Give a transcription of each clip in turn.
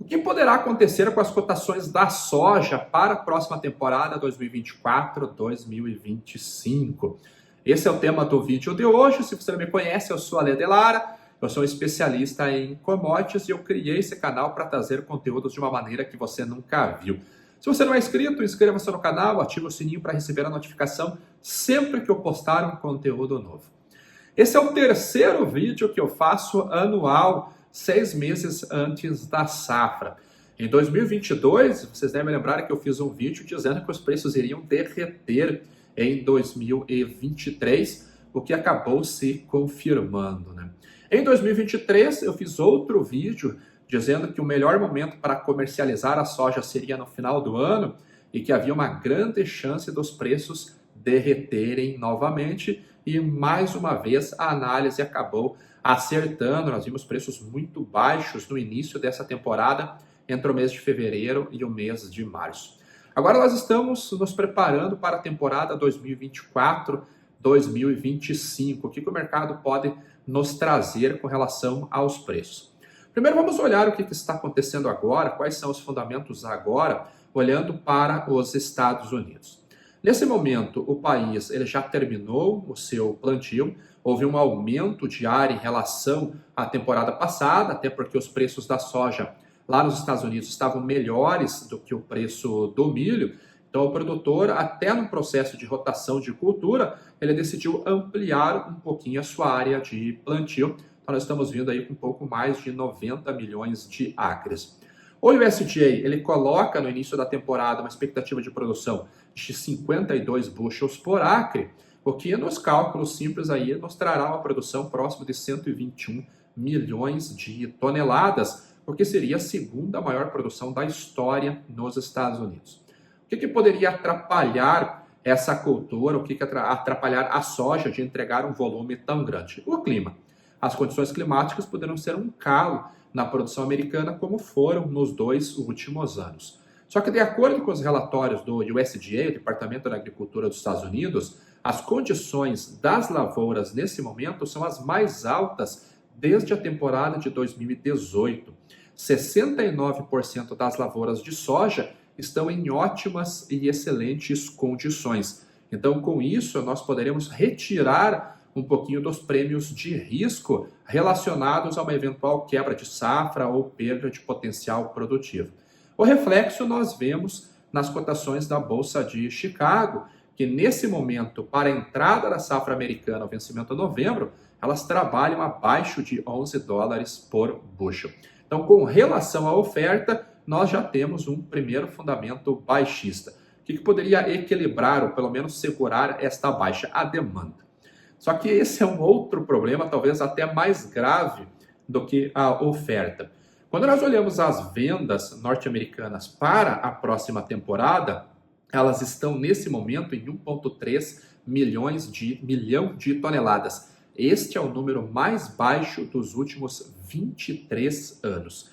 que poderá acontecer com as cotações da soja para a próxima temporada 2024-2025? Esse é o tema do vídeo de hoje. Se você não me conhece, eu sou Ale Delara, eu sou especialista em commodities e eu criei esse canal para trazer conteúdos de uma maneira que você nunca viu. Se você não é inscrito, inscreva-se no canal, ative o sininho para receber a notificação sempre que eu postar um conteúdo novo. Esse é o terceiro vídeo que eu faço anual, 6 meses antes da safra. Em 2022, vocês devem lembrar que eu fiz um vídeo dizendo que os preços iriam derreter em 2023, o que acabou se confirmando, né? Em 2023, eu fiz outro vídeo dizendo que o melhor momento para comercializar a soja seria no final do ano e que havia uma grande chance dos preços derreterem novamente. E mais uma vez a análise acabou acertando. Nós vimos preços muito baixos no início dessa temporada, entre o mês de fevereiro e o mês de março. Agora nós estamos nos preparando para a temporada 2024-2025. O que o mercado pode nos trazer com relação aos preços? Primeiro vamos olhar o que está acontecendo agora, quais são os fundamentos agora, olhando para os Estados Unidos. Nesse momento, o país ele já terminou o seu plantio, houve um aumento de área em relação à temporada passada, até porque os preços da soja lá nos Estados Unidos estavam melhores do que o preço do milho. Então o produtor, até no processo de rotação de cultura, ele decidiu ampliar um pouquinho a sua área de plantio. Então nós estamos vindo aí com um pouco mais de 90 milhões de acres. O USDA, ele coloca no início da temporada uma expectativa de produção de 52 bushels por acre, o que nos cálculos simples aí nos trará uma produção próxima de 121 milhões de toneladas, o que seria a segunda maior produção da história nos Estados Unidos. O que poderia atrapalhar essa cultura, o que atrapalhar a soja de entregar um volume tão grande? O clima. As condições climáticas poderão ser um calo na produção americana, como foram nos 2 últimos anos. Só que, de acordo com os relatórios do USDA, o Departamento da Agricultura dos Estados Unidos, as condições das lavouras nesse momento são as mais altas desde a temporada de 2018. 69% das lavouras de soja estão em ótimas e excelentes condições. Então, com isso, nós poderemos retirar um pouquinho dos prêmios de risco relacionados a uma eventual quebra de safra ou perda de potencial produtivo. O reflexo nós vemos nas cotações da Bolsa de Chicago, que nesse momento, para a entrada da safra americana ao vencimento de novembro, elas trabalham abaixo de 11 dólares por bushel. Então, com relação à oferta, nós já temos um primeiro fundamento baixista. O que poderia equilibrar ou pelo menos segurar esta baixa? A demanda. Só que esse é um outro problema, talvez até mais grave do que a oferta. Quando nós olhamos as vendas norte-americanas para a próxima temporada, elas estão nesse momento em 1,3 milhão de toneladas. Este é o número mais baixo dos últimos 23 anos.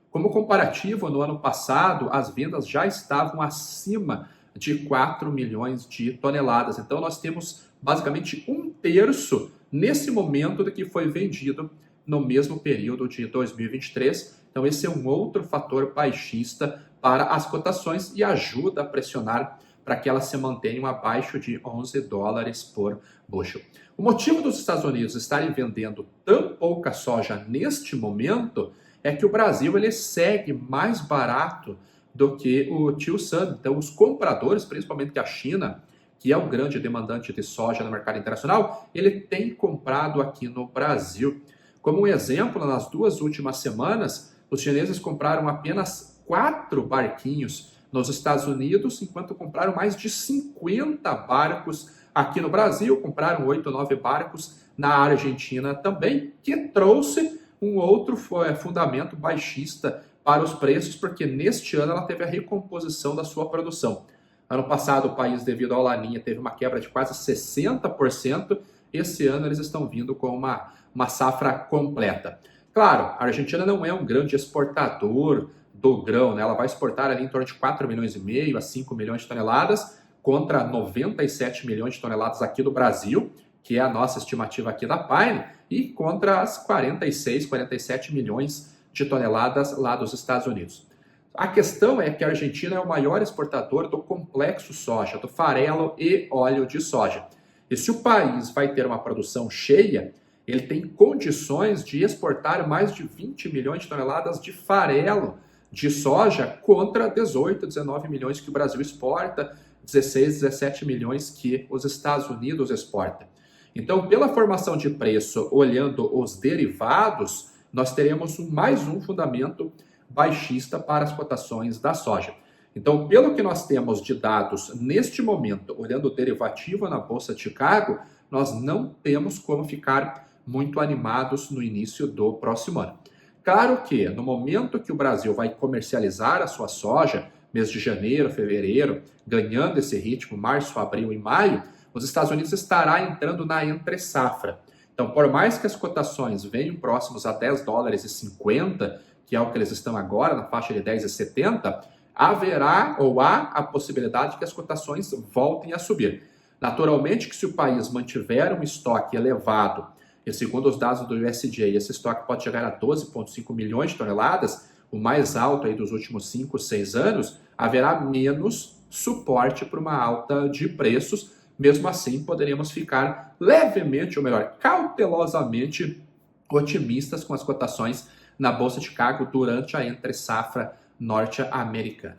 Como comparativo, no ano passado, as vendas já estavam acima de 4 milhões de toneladas. Então, nós temos basicamente 1/3 nesse momento do que foi vendido no mesmo período de 2023. Então, esse é um outro fator baixista para as cotações e ajuda a pressionar para que elas se mantenham abaixo de 11 dólares por bushel. O motivo dos Estados Unidos estarem vendendo tão pouca soja neste momento é que o Brasil ele segue mais barato do que o Tio Sam. Então, os compradores, principalmente a China, que é o grande demandante de soja no mercado internacional, ele tem comprado aqui no Brasil. Como um exemplo, nas 2 últimas semanas, os chineses compraram apenas 4 barquinhos nos Estados Unidos, enquanto compraram mais de 50 barcos aqui no Brasil, compraram 8 ou 9 barcos na Argentina também, que trouxe um outro fundamento baixista para os preços, porque neste ano ela teve a recomposição da sua produção. Ano passado, o país, devido ao Laninha, teve uma quebra de quase 60%. Esse ano, eles estão vindo com uma safra completa. Claro, a Argentina não é um grande exportador do grão, né? Ela vai exportar ali em torno de 4,5 milhões a 5 milhões de toneladas, contra 97 milhões de toneladas aqui do Brasil, que é a nossa estimativa aqui da Pine, e contra as 46, 47 milhões de toneladas lá dos Estados Unidos. A questão é que a Argentina é o maior exportador do complexo soja, do farelo e óleo de soja. E se o país vai ter uma produção cheia, ele tem condições de exportar mais de 20 milhões de toneladas de farelo de soja contra 18, 19 milhões que o Brasil exporta, 16, 17 milhões que os Estados Unidos exportam. Então, pela formação de preço, olhando os derivados, nós teremos mais um fundamento baixista para as cotações da soja. Então, pelo que nós temos de dados neste momento, olhando o derivativo na Bolsa de Chicago, nós não temos como ficar muito animados no início do próximo ano. Claro que no momento que o Brasil vai comercializar a sua soja, mês de janeiro, fevereiro, ganhando esse ritmo, março, abril e maio, os Estados Unidos estará entrando na entre-safra. Então, por mais que as cotações venham próximos a 10 dólares e 50, que é o que eles estão agora, na faixa de 10,70, haverá ou há a possibilidade de que as cotações voltem a subir. Naturalmente que se o país mantiver um estoque elevado, e segundo os dados do USDA, esse estoque pode chegar a 12,5 milhões de toneladas, o mais alto aí dos últimos 5, 6 anos, haverá menos suporte para uma alta de preços. Mesmo assim, poderíamos ficar levemente, ou melhor, cautelosamente otimistas com as cotações na Bolsa de Chicago durante a entre-safra norte-americana.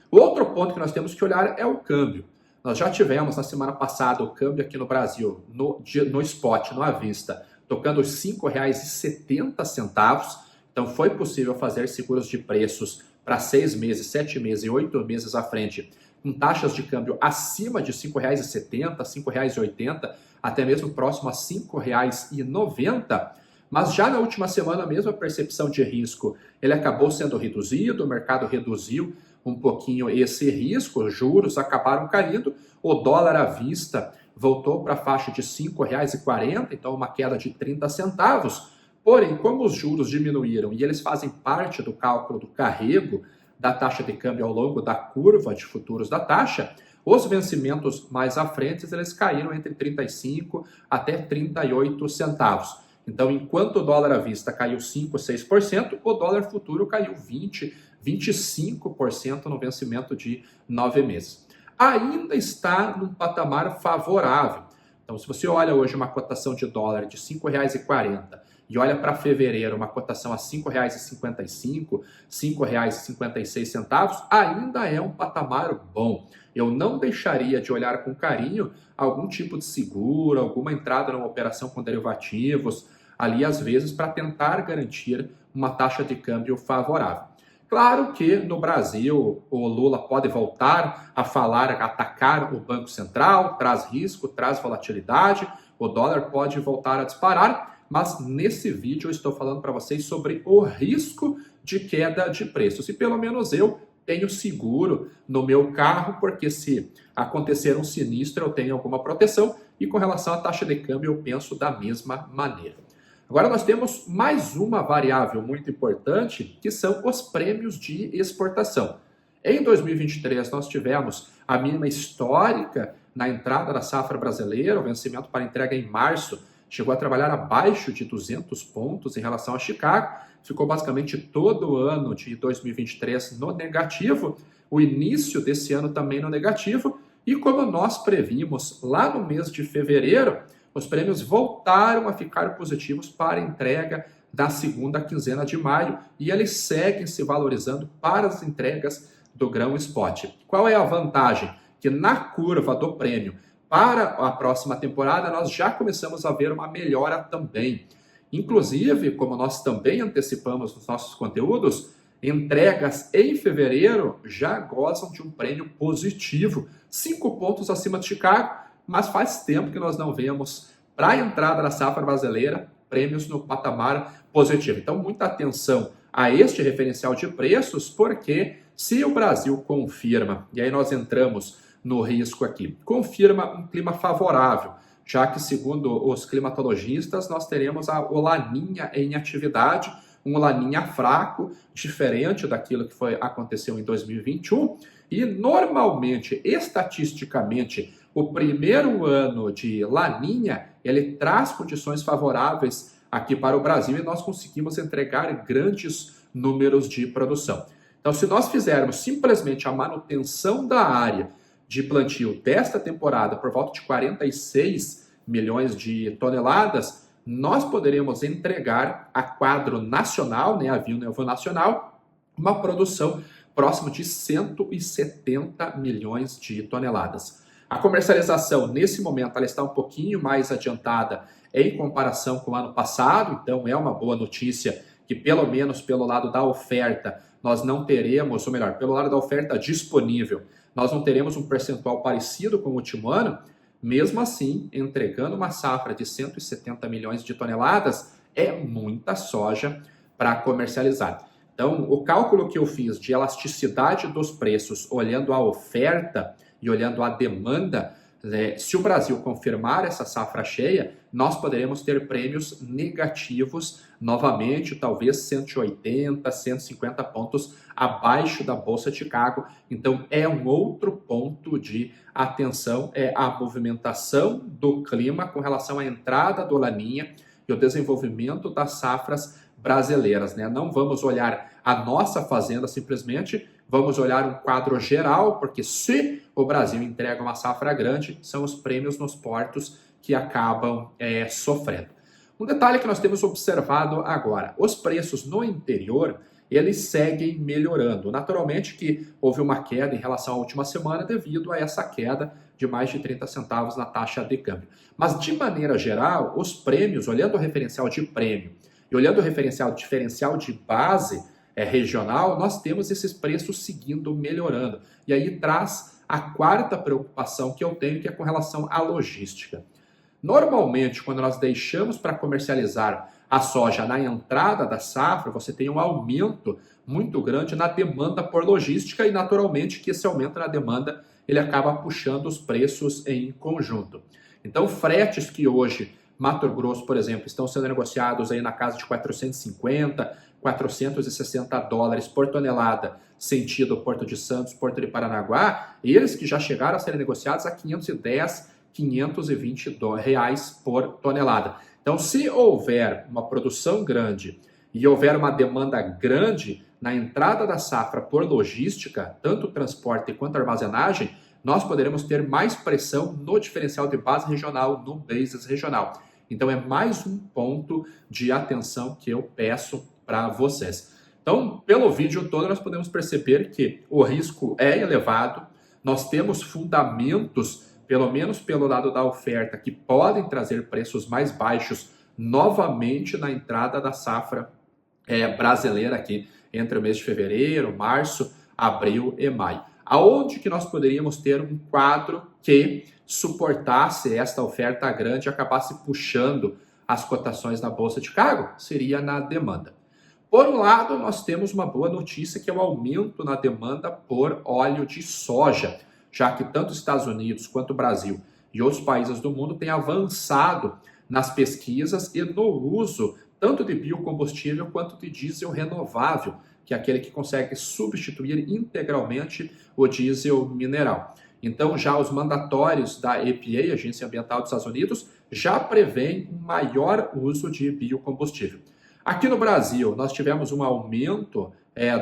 O outro ponto que nós temos que olhar é o câmbio. Nós já tivemos na semana passada o câmbio aqui no Brasil, no spot, no à vista, tocando os R$ 5,70. Então foi possível fazer seguros de preços para 6 meses, 7 meses e 8 meses à frente, com taxas de câmbio acima de R$ 5,70, R$ 5,80, até mesmo próximo a R$ 5,90. Mas já na última semana mesmo a percepção de risco ele acabou sendo reduzido, o mercado reduziu um pouquinho esse risco, os juros acabaram caindo, o dólar à vista voltou para a faixa de R$ 5,40, então uma queda de 30 centavos. Porém, como os juros diminuíram e eles fazem parte do cálculo do carrego da taxa de câmbio ao longo da curva de futuros da taxa, os vencimentos mais à frente eles caíram entre 35 até 38 centavos. Então, enquanto o dólar à vista caiu 5, 6%, o dólar futuro caiu 20, 25% no vencimento de 9 meses. Ainda está num patamar favorável. Então, se você olha hoje uma cotação de dólar de R$ 5,40 e olha para fevereiro uma cotação a R$ 5,55, R$ 5,56, ainda é um patamar bom. Eu não deixaria de olhar com carinho algum tipo de seguro, alguma entrada numa operação com derivativos, ali às vezes para tentar garantir uma taxa de câmbio favorável. Claro que no Brasil o Lula pode voltar a falar, a atacar o Banco Central, traz risco, traz volatilidade, o dólar pode voltar a disparar, mas nesse vídeo eu estou falando para vocês sobre o risco de queda de preços. E pelo menos eu tenho seguro no meu carro, porque se acontecer um sinistro eu tenho alguma proteção, e com relação à taxa de câmbio eu penso da mesma maneira. Agora nós temos mais uma variável muito importante, que são os prêmios de exportação. Em 2023 nós tivemos a mínima histórica na entrada da safra brasileira, o vencimento para entrega em março chegou a trabalhar abaixo de 200 pontos em relação a Chicago, ficou basicamente todo o ano de 2023 no negativo, o início desse ano também no negativo, e como nós previmos lá no mês de fevereiro, os prêmios voltaram a ficar positivos para entrega da segunda quinzena de maio e eles seguem se valorizando para as entregas do grão spot. Qual é a vantagem? Que na curva do prêmio para a próxima temporada nós já começamos a ver uma melhora também. Inclusive, como nós também antecipamos nos nossos conteúdos, entregas em fevereiro já gozam de um prêmio positivo, 5 pontos acima de Chicago, mas faz tempo que nós não vemos para a entrada da safra brasileira prêmios no patamar positivo. Então, muita atenção a este referencial de preços, porque se o Brasil confirma, e aí nós entramos no risco aqui, confirma um clima favorável, já que, segundo os climatologistas, nós teremos o Laninha em atividade, um Laninha fraco, diferente daquilo que aconteceu em 2021, e normalmente, estatisticamente, o primeiro ano de Laninha, ele traz condições favoráveis aqui para o Brasil e nós conseguimos entregar grandes números de produção. Então, se nós fizermos simplesmente a manutenção da área de plantio desta temporada por volta de 46 milhões de toneladas, nós poderemos entregar a quadro nacional, né, a nível nacional, uma produção próxima de 170 milhões de toneladas. A comercialização, nesse momento, ela está um pouquinho mais adiantada em comparação com o ano passado, então é uma boa notícia que, pelo menos pelo lado da oferta, nós não teremos, ou melhor, pelo lado da oferta disponível, nós não teremos um percentual parecido com o último ano. Mesmo assim, entregando uma safra de 170 milhões de toneladas, é muita soja para comercializar. Então, o cálculo que eu fiz de elasticidade dos preços, olhando a oferta e olhando a demanda, se o Brasil confirmar essa safra cheia, nós poderemos ter prêmios negativos novamente, talvez 180, 150 pontos abaixo da Bolsa de Chicago. Então, é um outro ponto de atenção, é a movimentação do clima com relação à entrada do Laninha e o desenvolvimento das safras brasileiras, né? Não vamos olhar a nossa fazenda simplesmente, vamos olhar um quadro geral, porque se o Brasil entrega uma safra grande, são os prêmios nos portos que acabam sofrendo. Um detalhe que nós temos observado agora, os preços no interior, eles seguem melhorando. Naturalmente que houve uma queda em relação à última semana devido a essa queda de mais de 30 centavos na taxa de câmbio. Mas, de maneira geral, os prêmios, olhando o referencial de prêmio e olhando o diferencial de base regional, nós temos esses preços seguindo melhorando. E aí traz a quarta preocupação que eu tenho, que é com relação à logística. Normalmente, quando nós deixamos para comercializar a soja na entrada da safra, você tem um aumento muito grande na demanda por logística e, naturalmente, que esse aumento na demanda ele acaba puxando os preços em conjunto. Então, fretes que hoje, Mato Grosso, por exemplo, estão sendo negociados aí na casa de 450, 460 dólares por tonelada, sentido Porto de Santos, Porto de Paranaguá, eles que já chegaram a serem negociados a 510, 520 reais por tonelada. Então, se houver uma produção grande e houver uma demanda grande na entrada da safra por logística, tanto transporte quanto armazenagem, nós poderemos ter mais pressão no diferencial de base regional, no basis regional. Então, é mais um ponto de atenção que eu peço para vocês. Então, pelo vídeo todo, nós podemos perceber que o risco é elevado, nós temos fundamentos, pelo menos pelo lado da oferta, que podem trazer preços mais baixos novamente na entrada da safra brasileira aqui entre o mês de fevereiro, março, abril e maio. Aonde que nós poderíamos ter um quadro que suportasse esta oferta grande e acabasse puxando as cotações na Bolsa de Chicago? Seria na demanda. Por um lado, nós temos uma boa notícia, que é o aumento na demanda por óleo de soja, já que tanto os Estados Unidos quanto o Brasil e outros países do mundo têm avançado nas pesquisas e no uso tanto de biocombustível quanto de diesel renovável, que é aquele que consegue substituir integralmente o diesel mineral. Então, já os mandatórios da EPA, Agência Ambiental dos Estados Unidos, já prevêem um maior uso de biocombustível. Aqui no Brasil, nós tivemos um aumento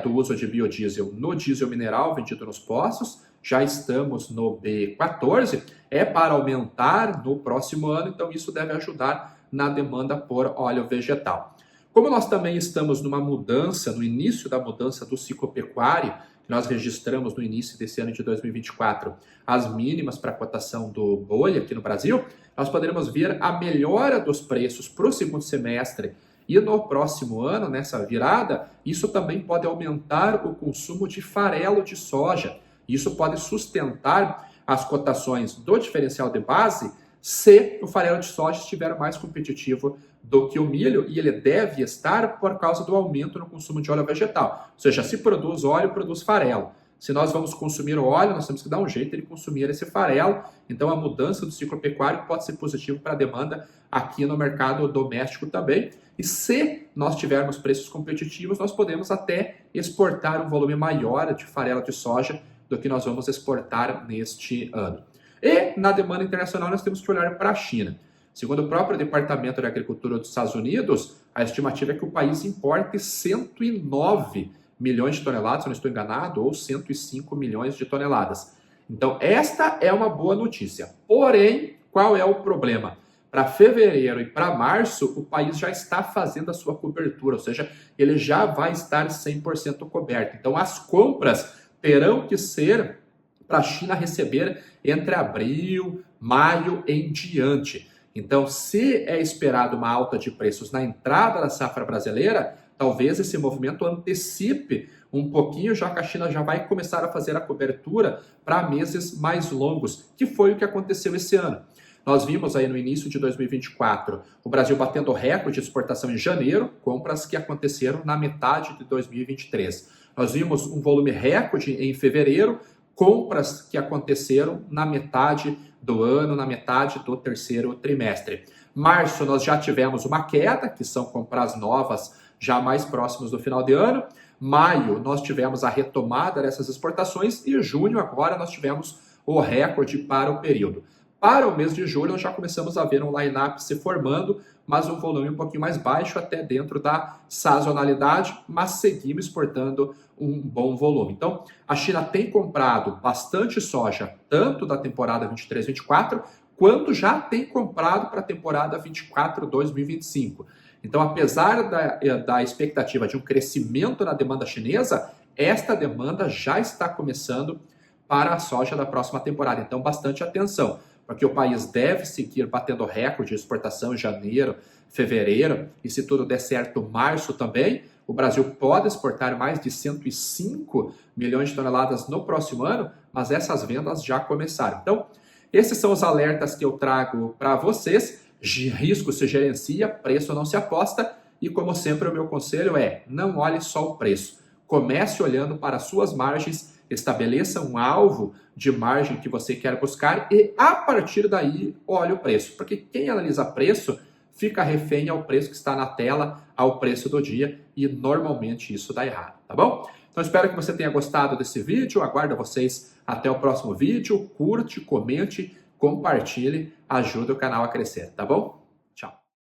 do uso de biodiesel no diesel mineral vendido nos postos, já estamos no B14, para aumentar no próximo ano, então isso deve ajudar na demanda por óleo vegetal. Como nós também estamos numa mudança, no início da mudança do ciclo pecuário, que nós registramos no início desse ano de 2024, as mínimas para a cotação do boi aqui no Brasil, nós poderemos ver a melhora dos preços para o segundo semestre. E no próximo ano, nessa virada, isso também pode aumentar o consumo de farelo de soja. Isso pode sustentar as cotações do diferencial de base se o farelo de soja estiver mais competitivo do que o milho, e ele deve estar por causa do aumento no consumo de óleo vegetal. Ou seja, se produz óleo, produz farelo. Se nós vamos consumir o óleo, nós temos que dar um jeito de consumir esse farelo. Então, a mudança do ciclo pecuário pode ser positivo para a demanda aqui no mercado doméstico também. E se nós tivermos preços competitivos, nós podemos até exportar um volume maior de farelo de soja do que nós vamos exportar neste ano. E na demanda internacional, nós temos que olhar para a China. Segundo o próprio Departamento de Agricultura dos Estados Unidos, a estimativa é que o país importe 109 milhões de toneladas, se não estou enganado, ou 105 milhões de toneladas. Então, esta é uma boa notícia. Porém, qual é o problema? Para fevereiro e para março, o país já está fazendo a sua cobertura, ou seja, ele já vai estar 100% coberto. Então, as compras terão que ser para a China receber entre abril, maio em diante. Então, se é esperado uma alta de preços na entrada da safra brasileira, talvez esse movimento antecipe um pouquinho, já que a China já vai começar a fazer a cobertura para meses mais longos, que foi o que aconteceu esse ano. Nós vimos aí no início de 2024 o Brasil batendo recorde de exportação em janeiro, compras que aconteceram na metade de 2023. Nós vimos um volume recorde em fevereiro, compras que aconteceram na metade do ano, na metade do terceiro trimestre. Março nós já tivemos uma queda, que são compras novas já mais próximos do final de ano. Maio nós tivemos a retomada dessas exportações e junho agora nós tivemos o recorde para o período. Para o mês de julho, nós já começamos a ver um line-up se formando, mas um volume um pouquinho mais baixo, até dentro da sazonalidade, mas seguimos exportando um bom volume. Então, a China tem comprado bastante soja, tanto da temporada 23-24, quanto já tem comprado para a temporada 24-2025. Então, apesar da expectativa de um crescimento na demanda chinesa, esta demanda já está começando para a soja da próxima temporada. Então, bastante atenção, porque o país deve seguir batendo recorde de exportação em janeiro, fevereiro, e se tudo der certo, março também. O Brasil pode exportar mais de 105 milhões de toneladas no próximo ano, mas essas vendas já começaram. Então, esses são os alertas que eu trago para vocês. Risco se gerencia, preço não se aposta, e como sempre o meu conselho é, não olhe só o preço. Comece olhando para as suas margens, estabeleça um alvo de margem que você quer buscar e a partir daí olhe o preço, porque quem analisa preço fica refém ao preço que está na tela, ao preço do dia, e normalmente isso dá errado, tá bom? Então espero que você tenha gostado desse vídeo, aguardo vocês até o próximo vídeo, curte, comente, compartilhe, ajuda o canal a crescer, tá bom?